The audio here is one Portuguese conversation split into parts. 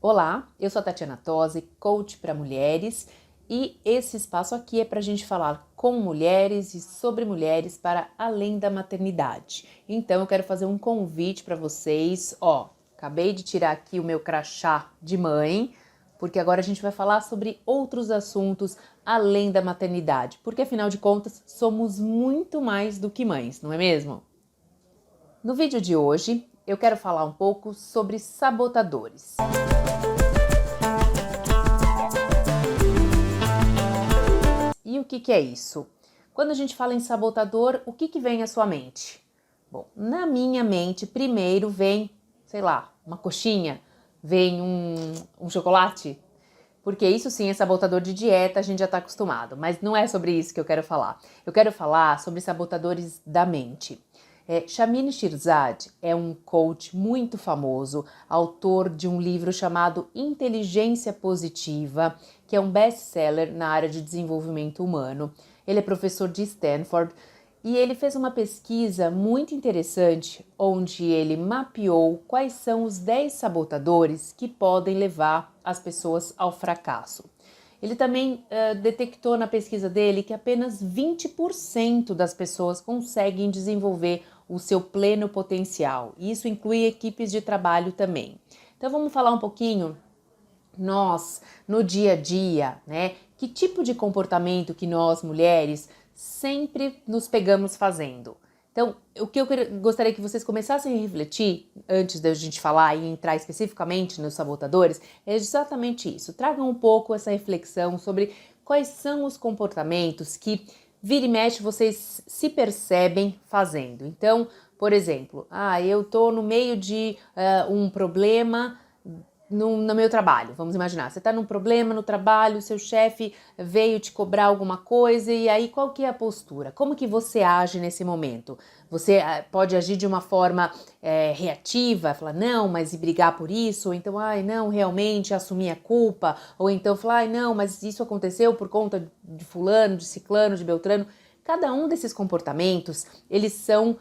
Olá, eu sou a Tatiana Tosi, coach para mulheres, e esse espaço aqui é para a gente falar com mulheres e sobre mulheres para além da maternidade. Então eu quero fazer um convite para vocês. Acabei de tirar aqui o meu crachá de mãe, porque agora a gente vai falar sobre outros assuntos além da maternidade, porque afinal de contas somos muito mais do que mães, não é mesmo? No vídeo de hoje eu quero falar um pouco sobre sabotadores. E o que é isso? Quando a gente fala em sabotador, o que vem à sua mente? Bom, na minha mente, primeiro vem, sei lá, uma coxinha, vem um chocolate, porque isso sim é sabotador de dieta, a gente já está acostumado, mas não é sobre isso que eu quero falar. Eu quero falar sobre sabotadores da mente. Shamini Shirzad é um coach muito famoso, autor de um livro chamado Inteligência Positiva, que é um best-seller na área de desenvolvimento humano. Ele é professor de Stanford e ele fez uma pesquisa muito interessante onde ele mapeou quais são os 10 sabotadores que podem levar as pessoas ao fracasso. Ele também detectou na pesquisa dele que apenas 20% das pessoas conseguem desenvolver o seu pleno potencial. E isso inclui equipes de trabalho também. Então vamos falar um pouquinho nós no dia a dia, né? Que tipo de comportamento que nós mulheres sempre nos pegamos fazendo? Então, o que eu gostaria que vocês começassem a refletir, antes da gente falar e entrar especificamente nos sabotadores, é exatamente isso. Tragam um pouco essa reflexão sobre quais são os comportamentos que vira e mexe vocês se percebem fazendo. Então, por exemplo, eu tô no meio de um problema no meu trabalho, vamos imaginar, você está num problema no trabalho, seu chefe veio te cobrar alguma coisa e aí qual que é a postura? Como que você age nesse momento? Você pode agir de uma forma reativa, falar não, mas e brigar por isso, ou então, não, realmente assumir a culpa, ou então falar, não, mas isso aconteceu por conta de fulano, de ciclano, de beltrano. Cada um desses comportamentos, eles são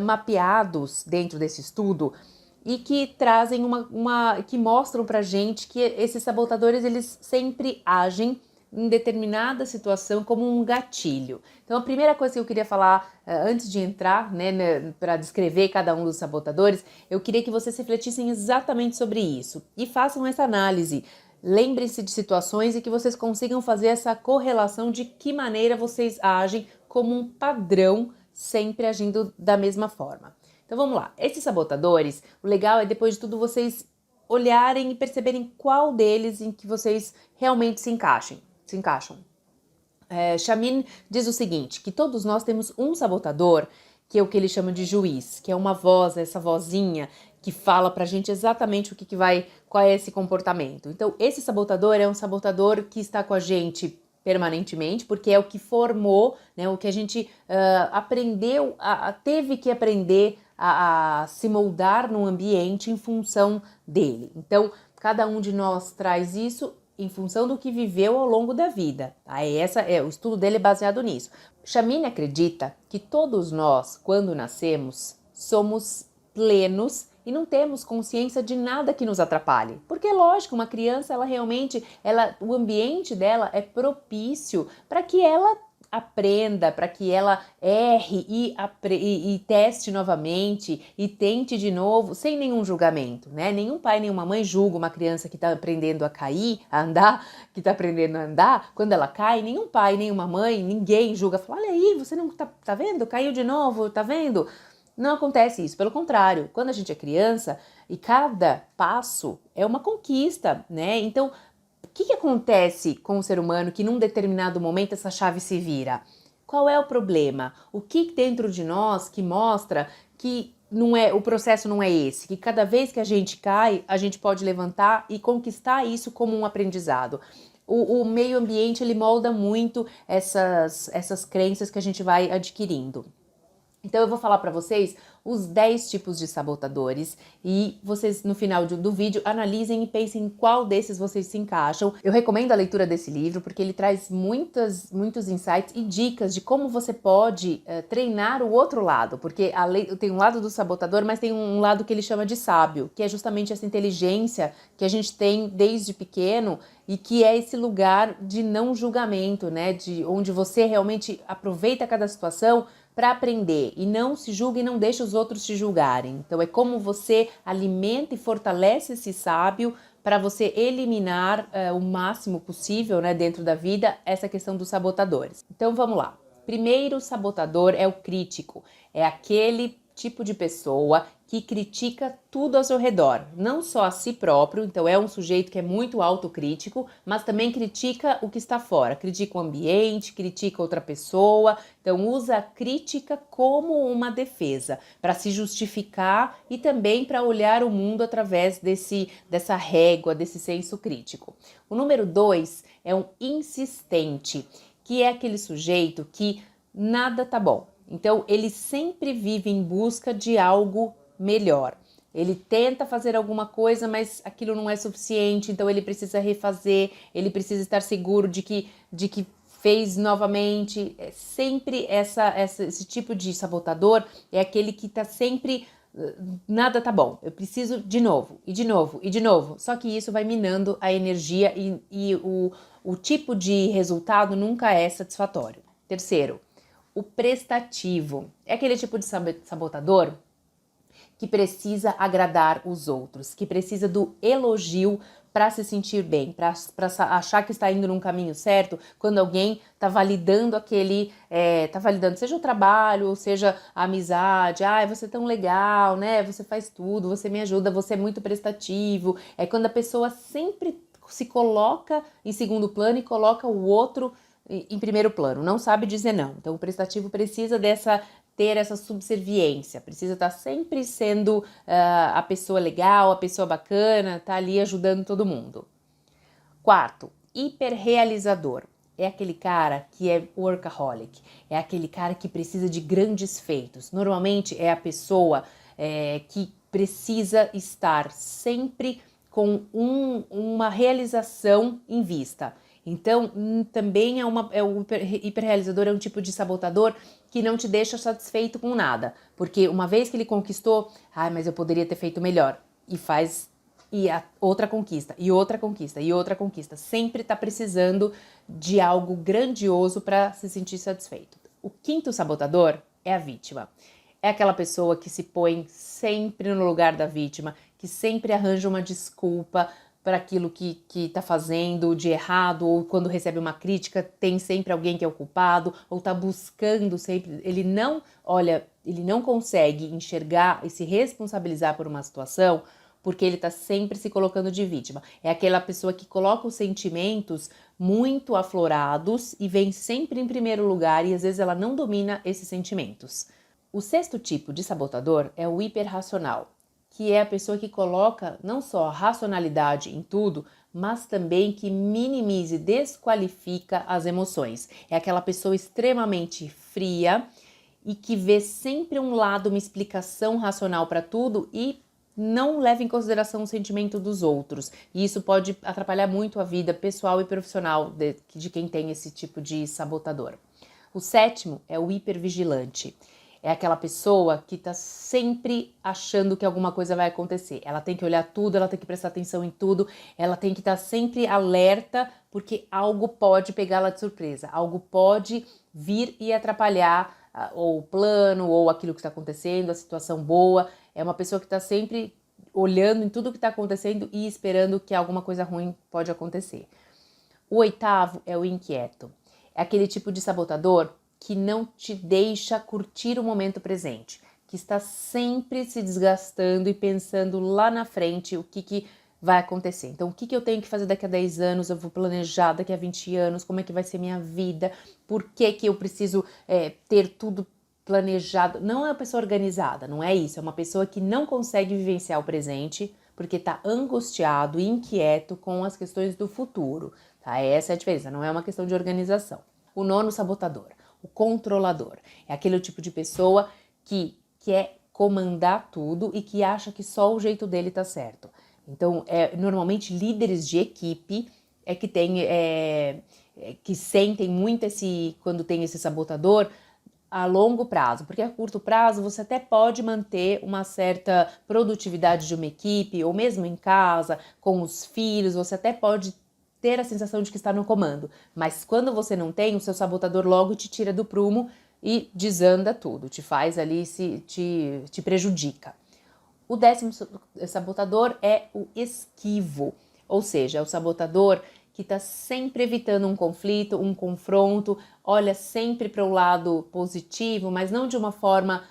mapeados dentro desse estudo e que trazem que mostram pra gente que esses sabotadores eles sempre agem em determinada situação como um gatilho. Então a primeira coisa que eu queria falar antes de entrar, né, para descrever cada um dos sabotadores, eu queria que vocês refletissem exatamente sobre isso e façam essa análise. Lembrem-se de situações e que vocês consigam fazer essa correlação de que maneira vocês agem como um padrão, sempre agindo da mesma forma. Então vamos lá, esses sabotadores, o legal é depois de tudo vocês olharem e perceberem qual deles em que vocês realmente se encaixam. Shamin diz o seguinte, que todos nós temos um sabotador, que é o que ele chama de juiz, que é uma voz, essa vozinha que fala pra gente exatamente qual é esse comportamento. Então esse sabotador é um sabotador que está com a gente permanentemente, porque é o que formou, né, o que a gente aprendeu, teve que aprender a se moldar num ambiente em função dele. Então, cada um de nós traz isso em função do que viveu ao longo da vida. O estudo dele é baseado nisso. Chamini acredita que todos nós, quando nascemos, somos plenos e não temos consciência de nada que nos atrapalhe. Porque, lógico, uma criança, o ambiente dela é propício para que ela aprenda, para que ela erre e teste novamente e tente de novo, sem nenhum julgamento, né? Nenhum pai, nenhuma mãe julga uma criança que está aprendendo a cair, a andar, que está aprendendo a andar, quando ela cai, nenhum pai, nenhuma mãe, ninguém julga, fala, olha aí, você não tá vendo? Caiu de novo, tá vendo? Não acontece isso, pelo contrário, quando a gente é criança e cada passo é uma conquista, né? Então, o que acontece com o ser humano que num determinado momento essa chave se vira? Qual é o problema? O que dentro de nós que mostra que o processo não é esse? Que cada vez que a gente cai, a gente pode levantar e conquistar isso como um aprendizado. O meio ambiente ele molda muito essas crenças que a gente vai adquirindo. Então eu vou falar para vocês os 10 tipos de sabotadores e vocês no final do vídeo analisem e pensem em qual desses vocês se encaixam. Eu recomendo a leitura desse livro porque ele traz muitos insights e dicas de como você pode treinar o outro lado, porque tem um lado do sabotador, mas tem um lado que ele chama de sábio, que é justamente essa inteligência que a gente tem desde pequeno e que é esse lugar de não julgamento, né? De onde você realmente aproveita cada situação para aprender e não se julga e não deixa os outros te julgarem. Então é como você alimenta e fortalece esse sábio para você eliminar o máximo possível, né, dentro da vida, essa questão dos sabotadores. Então vamos lá. Primeiro sabotador é o crítico, é aquele tipo de pessoa que critica tudo ao seu redor, não só a si próprio, então é um sujeito que é muito autocrítico, mas também critica o que está fora, critica o ambiente, critica outra pessoa, então usa a crítica como uma defesa, para se justificar e também para olhar o mundo através dessa régua, desse senso crítico. O número 2 é um insistente, que é aquele sujeito que nada tá bom. Então, ele sempre vive em busca de algo melhor. Ele tenta fazer alguma coisa, mas aquilo não é suficiente, então ele precisa refazer, ele precisa estar seguro de que fez novamente. É sempre esse tipo de sabotador é aquele que está sempre nada tá bom, eu preciso de novo, e de novo, e de novo. Só que isso vai minando a energia e o tipo de resultado nunca é satisfatório. Terceiro, o prestativo. É aquele tipo de sabotador que precisa agradar os outros, que precisa do elogio para se sentir bem, para achar que está indo num caminho certo, quando alguém está validando tá validando seja o trabalho, ou seja a amizade, você é tão legal, né, você faz tudo, você me ajuda, você é muito prestativo. É quando a pessoa sempre se coloca em segundo plano e coloca o outro em primeiro plano, não sabe dizer não. Então o prestativo precisa ter essa subserviência, precisa estar sempre sendo a pessoa legal, a pessoa bacana, tá ali ajudando todo mundo. Quarto, hiperrealizador. É aquele cara que é workaholic, é aquele cara que precisa de grandes feitos. Normalmente é a pessoa que precisa estar sempre com uma realização em vista. Então, também o hiperrealizador é um tipo de sabotador que não te deixa satisfeito com nada. Porque uma vez que ele conquistou, mas eu poderia ter feito melhor. E faz outra conquista, e outra conquista, e outra conquista. Sempre está precisando de algo grandioso para se sentir satisfeito. O quinto sabotador é a vítima. É aquela pessoa que se põe sempre no lugar da vítima, que sempre arranja uma desculpa para aquilo que está fazendo de errado, ou quando recebe uma crítica, tem sempre alguém que é o culpado, ou está buscando sempre. Ele não consegue enxergar e se responsabilizar por uma situação, porque ele está sempre se colocando de vítima. É aquela pessoa que coloca os sentimentos muito aflorados e vem sempre em primeiro lugar, e às vezes ela não domina esses sentimentos. O sexto tipo de sabotador é o hiperracional, que é a pessoa que coloca não só a racionalidade em tudo, mas também que minimiza e desqualifica as emoções. É aquela pessoa extremamente fria e que vê sempre um lado, uma explicação racional para tudo e não leva em consideração o sentimento dos outros. E isso pode atrapalhar muito a vida pessoal e profissional de quem tem esse tipo de sabotador. O sétimo é o hipervigilante. É aquela pessoa que está sempre achando que alguma coisa vai acontecer. Ela tem que olhar tudo, ela tem que prestar atenção em tudo, ela tem que estar sempre alerta, porque algo pode pegá-la de surpresa, algo pode vir e atrapalhar ou o plano, ou aquilo que está acontecendo, a situação boa. É uma pessoa que está sempre olhando em tudo que está acontecendo e esperando que alguma coisa ruim pode acontecer. O oitavo é o inquieto. É aquele tipo de sabotador que não te deixa curtir o momento presente, que está sempre se desgastando e pensando lá na frente o que vai acontecer. Então, o que eu tenho que fazer daqui a 10 anos, eu vou planejar daqui a 20 anos, como é que vai ser minha vida, por que eu preciso ter tudo planejado. Não é uma pessoa organizada, não é isso, é uma pessoa que não consegue vivenciar o presente porque está angustiado e inquieto com as questões do futuro, tá? Essa é a diferença, não é uma questão de organização. O nono sabotador, o controlador, é aquele tipo de pessoa que é comandar tudo e que acha que só o jeito dele tá certo. Então, normalmente líderes de equipe que sentem muito quando tem esse sabotador a longo prazo, porque a curto prazo você até pode manter uma certa produtividade de uma equipe, ou mesmo em casa, com os filhos, você até pode ter a sensação de que está no comando, mas quando você não tem, o seu sabotador logo te tira do prumo e desanda tudo, te faz ali, te prejudica. O 10º sabotador é o esquivo, ou seja, é o sabotador que está sempre evitando um conflito, um confronto, olha sempre para o lado positivo, mas não de uma forma,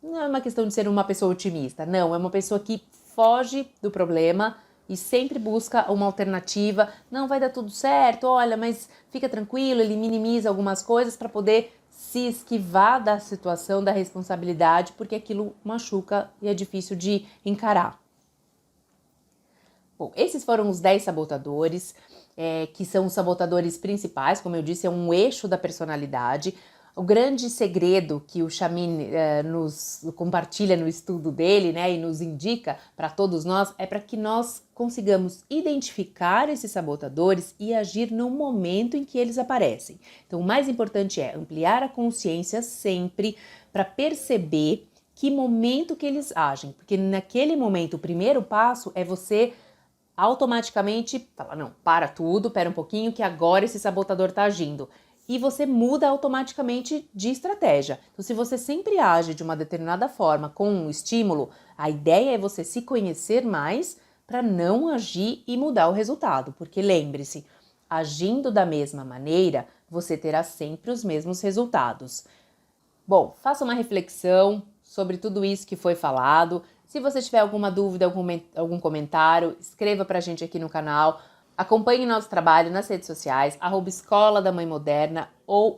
não é uma questão de ser uma pessoa otimista, não, é uma pessoa que foge do problema e sempre busca uma alternativa, não vai dar tudo certo, olha, mas fica tranquilo, ele minimiza algumas coisas para poder se esquivar da situação, da responsabilidade, porque aquilo machuca e é difícil de encarar. Bom, esses foram os 10 sabotadores, que são os sabotadores principais, como eu disse, é um eixo da personalidade. O grande segredo que o Chamin nos compartilha no estudo dele, né, e nos indica para todos nós, é para que nós consigamos identificar esses sabotadores e agir no momento em que eles aparecem. Então, o mais importante é ampliar a consciência sempre para perceber que momento que eles agem, porque naquele momento o primeiro passo é você automaticamente falar, não, para tudo, pera um pouquinho que agora esse sabotador está agindo. E você muda automaticamente de estratégia. Então, se você sempre age de uma determinada forma com um estímulo, a ideia é você se conhecer mais para não agir e mudar o resultado. Porque lembre-se, agindo da mesma maneira, você terá sempre os mesmos resultados. Bom, faça uma reflexão sobre tudo isso que foi falado. Se você tiver alguma dúvida, algum comentário, escreva pra gente aqui no canal. Acompanhe nosso trabalho nas redes sociais, @Escola da Mãe Moderna ou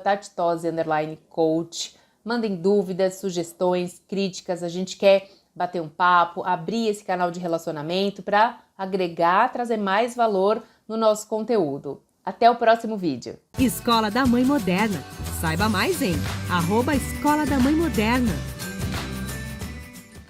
@tatitose_coach. Mandem dúvidas, sugestões, críticas. A gente quer bater um papo, abrir esse canal de relacionamento para agregar, trazer mais valor no nosso conteúdo. Até o próximo vídeo. Escola da Mãe Moderna. Saiba mais em @Escola da Mãe Moderna.